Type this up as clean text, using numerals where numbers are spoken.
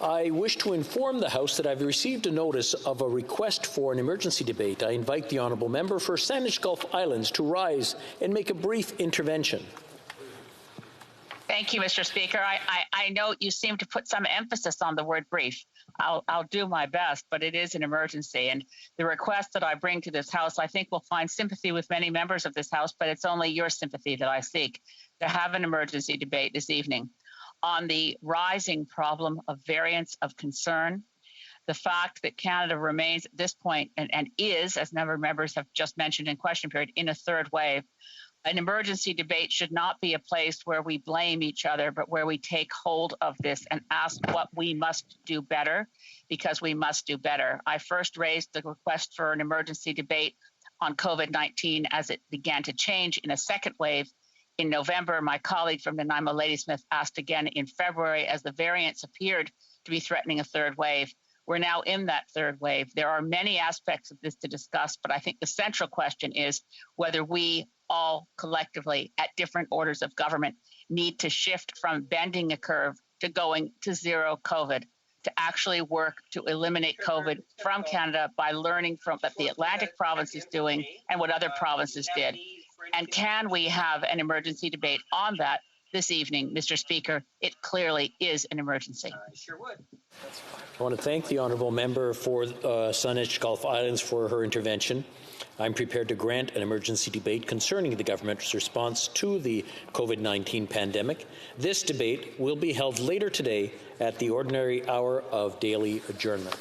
I wish to inform the House that I've received a notice of a request for an emergency debate. I invite the honourable member for Saanich Gulf Islands to rise and make a brief intervention. Thank you, Mr. Speaker. I know you seem to put some emphasis on the word brief. I'll do my best, but it is an emergency. And the request that I bring to this House, I think will find sympathy with many members of this House, but it's only your sympathy that I seek, to have an emergency debate this evening on the rising problem of variants of concern, the fact that Canada remains at this point and is, as number of members have just mentioned in question period, in a third wave. An emergency debate should not be a place where we blame each other, but where we take hold of this and ask what we must do better, because we must do better. I first raised the request for an emergency debate on COVID-19 as it began to change in a second wave in November. My colleague from Nanaimo, Ladysmith, asked again in February as the variants appeared to be threatening a third wave. We're now in that third wave. There are many aspects of this to discuss, but I think the central question is whether we all collectively at different orders of government need to shift from bending a curve to going to zero COVID, to actually work to eliminate COVID from Canada by learning from what the Atlantic province is doing and what other provinces did. And can we have an emergency debate on that this evening, Mr. Speaker? It clearly is an emergency. I sure would. I want to thank the honourable member for Saanich Gulf Islands for her intervention. I'm prepared to grant an emergency debate concerning the government's response to the COVID-19 pandemic. This debate will be held later today at the ordinary hour of daily adjournment.